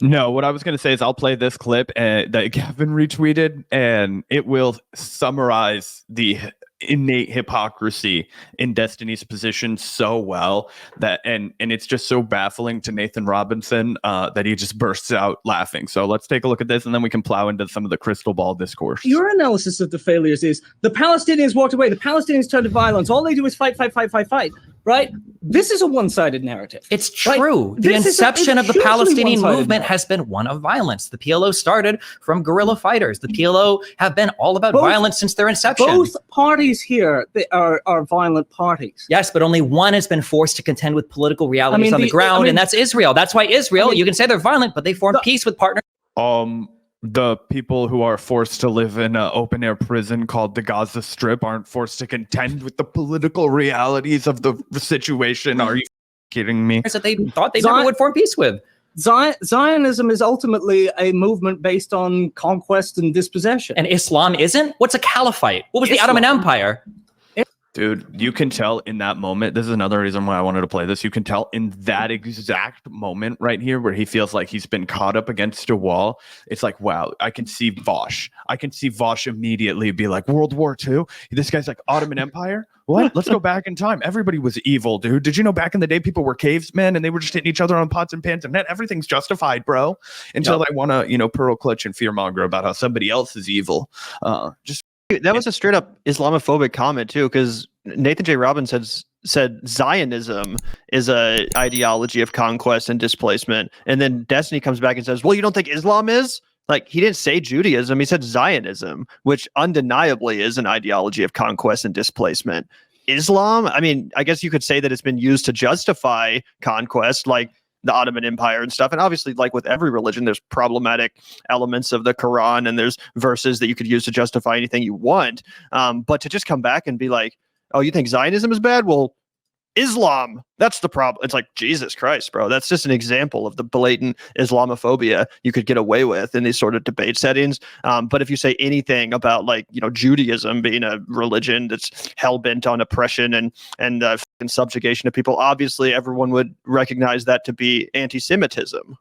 No, what I was going to say is I'll play this clip that Gavin retweeted, and it will summarize the innate hypocrisy in Destiny's position so well that and it's just so baffling to Nathan Robinson that he just bursts out laughing. So let's take a look at this, and then we can plow into some of the crystal ball discourse. Your analysis of the failures is the Palestinians walked away, the Palestinians turned to violence, all they do is fight, right? This is a one-sided narrative. It's true. Right? The inception of the Palestinian movement has been one of violence. The PLO started from guerrilla fighters. The PLO have been all about violence since their inception. Both parties here are violent parties. Yes, but only one has been forced to contend with political realities on the ground, and that's Israel. That's why Israel, you can say they're violent, but they formed peace with partners. The people who are forced to live in an open-air prison called the Gaza Strip aren't forced to contend with the political realities of the situation. Are you kidding me? That they thought they never would form peace with. Zionism is ultimately a movement based on conquest and dispossession. And Islam isn't? What's a caliphate? What was the Ottoman Empire? Dude, you can tell in that moment. This is another reason why I wanted to play this. You can tell in that exact moment right here where he feels like he's been caught up against a wall. It's like, wow, I can see Vosh. I can see Vosh immediately be like, World War II? This guy's like, Ottoman Empire? What? Let's go back in time. Everybody was evil, dude. Did you know back in the day people were cavemen and they were just hitting each other on pots and pans and net? Everything's justified, bro. Until they want to, pearl clutch and fearmonger about how somebody else is evil. That was a straight up Islamophobic comment too, because Nathan J. Robbins said Zionism is a ideology of conquest and displacement, and then Destiny comes back and says, "Well, you don't think Islam is?" Like, he didn't say Judaism; he said Zionism, which undeniably is an ideology of conquest and displacement. Islam, I mean, I guess you could say that it's been used to justify conquest, like the Ottoman Empire and stuff. And obviously, like with every religion, there's problematic elements of the Quran and there's verses that you could use to justify anything you want. But to just come back and be like, oh, you think Zionism is bad? Well, Islam, that's the problem. It's like, Jesus Christ, bro. That's just an example of the blatant Islamophobia you could get away with in these sort of debate settings. But if you say anything about Judaism being a religion that's hell-bent on oppression and subjugation of people, obviously everyone would recognize that to be anti-Semitism.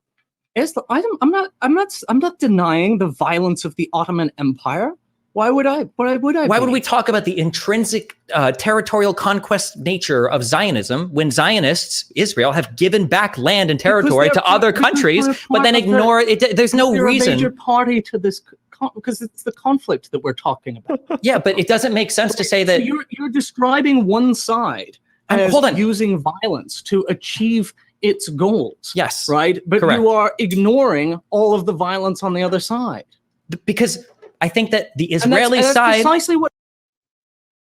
I'm not denying the violence of the Ottoman Empire. Why would I? Why would we talk about the intrinsic territorial conquest nature of Zionism when Zionists, Israel, have given back land and territory to other countries, but then ignore it? There's no reason. They're a major party to this because it's the conflict that we're talking about. Yeah, but it doesn't make sense to say that. So you're describing one side as using violence to achieve its goals. Yes. Right? But correct. You are ignoring all of the violence on the other side. Because I think that the Israeli side... precisely what...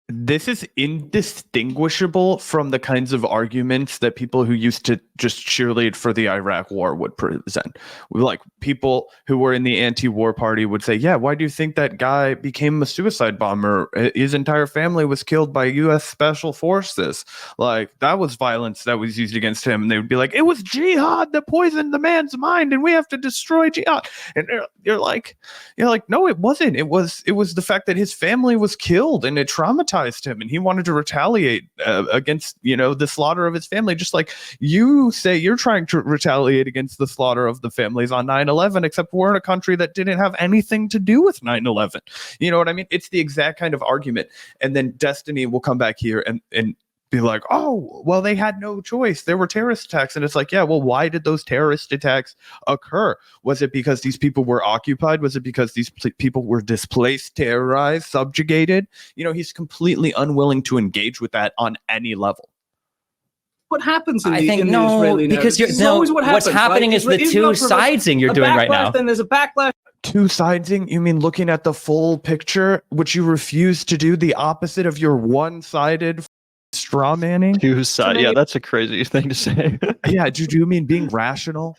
This is indistinguishable from the kinds of arguments that people who used to just cheerlead for the Iraq war would present. Like, people who were in the anti-war party would say, yeah, why do you think that guy became a suicide bomber? His entire family was killed by U.S. Special Forces. Like, that was violence that was used against him. And they would be like, it was jihad that poisoned the man's mind and we have to destroy jihad. And you're like, no, it wasn't. It was the fact that his family was killed and it traumatized him and he wanted to retaliate against the slaughter of his family, just like you say you're trying to retaliate against the slaughter of the families on 9/11, except we're in a country that didn't have anything to do with 9/11. You know what I mean? It's the exact kind of argument. And then Destiny will come back here and be like, oh, well, they had no choice. There were terrorist attacks. And it's like, yeah, well, why did those terrorist attacks occur? Was it because these people were occupied? Was it because these people were displaced, terrorized, subjugated? He's completely unwilling to engage with that on any level. What happens in the Israeli because what's happening is the two-siding you're doing right now. Then there's a backlash. Two-siding? You mean looking at the full picture, which you refuse to do, the opposite of your one-sided straw manning? Yeah, that's a crazy thing to say. Yeah, do you mean being rational?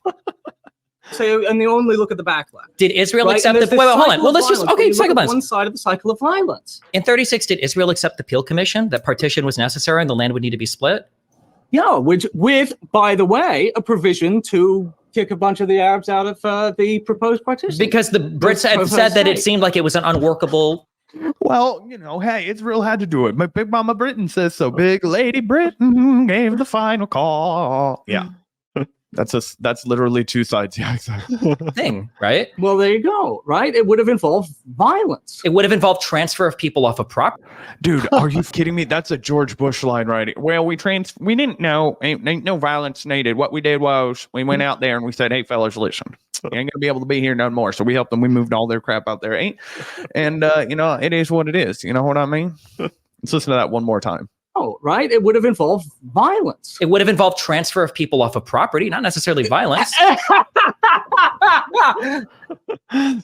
So, and they only look at the backlash. Did Israel accept the... Wait, hold on. Well, let's just... Okay, cycle one side of the cycle of violence. In 36, did Israel accept the Peel Commission, that partition was necessary and the land would need to be split? Yeah, with, by the way, a provision to kick a bunch of the Arabs out of the proposed partition. Because the Brits had said that it seemed like it was an unworkable... Well, hey, Israel had to do it. My big mama Britain says so. Big lady Britain gave the final call. Yeah. That's literally two sides. Yeah, exactly. Thing, right? Well, there you go. Right? It would have involved violence. It would have involved transfer of people off of property. Dude, are you kidding me? That's a George Bush line, right? Well, we didn't know, ain't no violence needed. What we did was we went out there and we said, hey, fellas, listen, you ain't gonna be able to be here no more. So we helped them. We moved all their crap out there, and it is what it is. You know what I mean? Let's listen to that one more time. Oh, right. It would have involved violence. It would have involved transfer of people off of property, not necessarily violence. Yeah,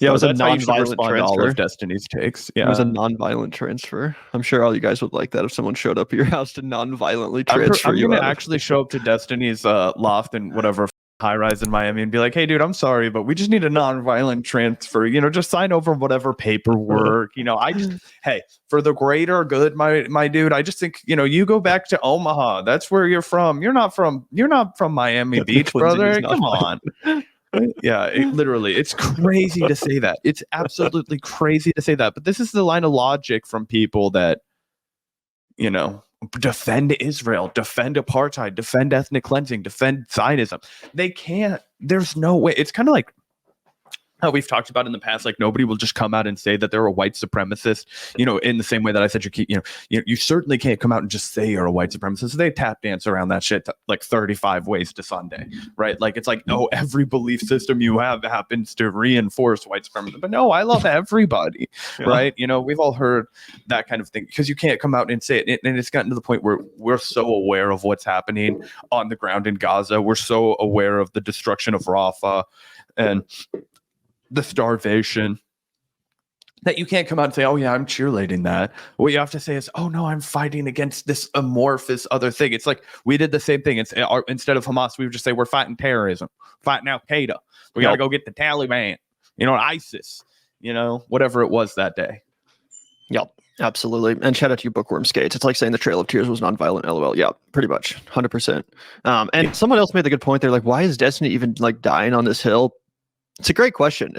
it was a That's how you should non-violent respond to all transfer. of Destiny's takes. It Yeah, was a non-violent transfer. I'm sure all you guys would like that if someone showed up at your house to non-violently I'm transfer you gonna out. actually show up to Destiny's loft and whatever high rise in Miami and be like, hey, dude, I'm sorry, but we just need a non-violent transfer. Just sign over whatever paperwork. Hey, for the greater good, my dude. I just think you go back to Omaha. That's where you're from. You're not from Miami Beach, Cleansing brother. is not Come on. Yeah, it's crazy to say that. It's absolutely crazy to say that. But this is the line of logic from people that, defend Israel, defend apartheid, defend ethnic cleansing, defend Zionism. They can't. There's no way. It's kind of like how we've talked about in the past, like nobody will just come out and say that they're a white supremacist, in the same way that I said you certainly can't come out and just say you're a white supremacist. They tap dance around that shit like 35 ways to Sunday, right? Like it's like, oh, every belief system you have happens to reinforce white supremacy. But no, I love everybody, right? We've all heard that kind of thing because you can't come out and say it. And it's gotten to the point where we're so aware of what's happening on the ground in Gaza. We're so aware of the destruction of Rafah and the starvation that you can't come out and say, oh yeah, I'm cheerleading that. What you have to say is, oh no, I'm fighting against this amorphous other thing. It's like we did the same thing. It's instead of Hamas, we would just say we're fighting terrorism, fighting Al Qaeda. We got to go get the Taliban, ISIS, whatever it was that day. Yep, absolutely. And shout out to you, Bookworm Skates. It's like saying the Trail of Tears was nonviolent. LOL. Yeah, pretty much, 100%. And someone else made the good point. They're like, why is Destiny even like dying on this hill? It's a great question.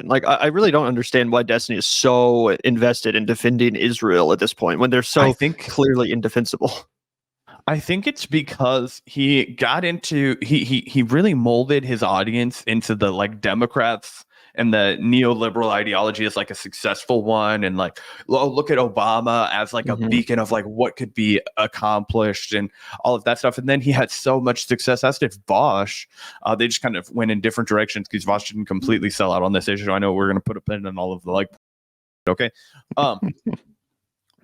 Like, I really don't understand why Destiny is so invested in defending Israel at this point when they're so clearly indefensible. I think it's because he got into he really molded his audience into the like Democrats and the neoliberal ideology is like a successful one, and like look at Obama as like a beacon of like what could be accomplished and all of that stuff. And then he had so much success, as did Vosh. They just kind of went in different directions because Vosh didn't completely sell out on this issue. I know we're going to put a pin in all of the like, okay.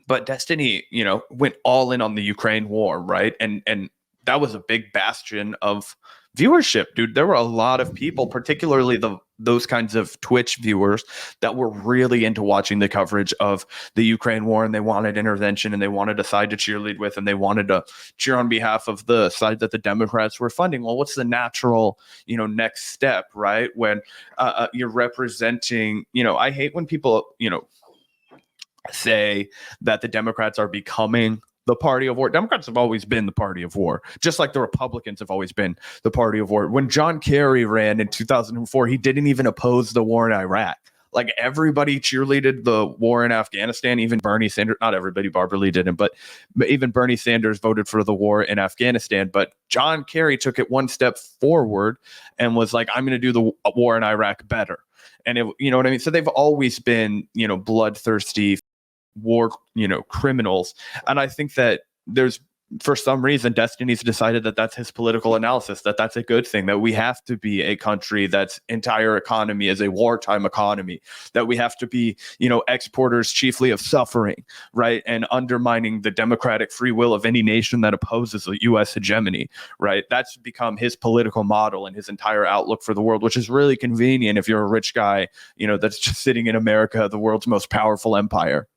But Destiny, went all in on the Ukraine war, right? And that was a big bastion of viewership, dude. There were a lot of people, particularly those kinds of Twitch viewers, that were really into watching the coverage of the Ukraine war, and they wanted intervention, and they wanted a side to cheerlead with, and they wanted to cheer on behalf of the side that the Democrats were funding. Well, what's the natural, next step, right? When you're representing, I hate when people, say that the Democrats are becoming the party of war. Democrats have always been the party of war, just like the Republicans have always been the party of war. When John Kerry ran in 2004, he didn't even oppose the war in Iraq. Like everybody cheerleaded the war in Afghanistan, even Bernie Sanders, not everybody, Barbara Lee didn't, but even Bernie Sanders voted for the war in Afghanistan. But John Kerry took it one step forward and was like, I'm going to do the war in Iraq better. And you know what I mean? So they've always been, bloodthirsty war, criminals. And I think that there's, for some reason, Destiny's decided that that's his political analysis, that that's a good thing, that we have to be a country that's entire economy is a wartime economy, that we have to be, exporters chiefly of suffering, right? And undermining the democratic free will of any nation that opposes a U.S. hegemony, right? That's become his political model and his entire outlook for the world, which is really convenient if you're a rich guy, that's just sitting in America, the world's most powerful empire.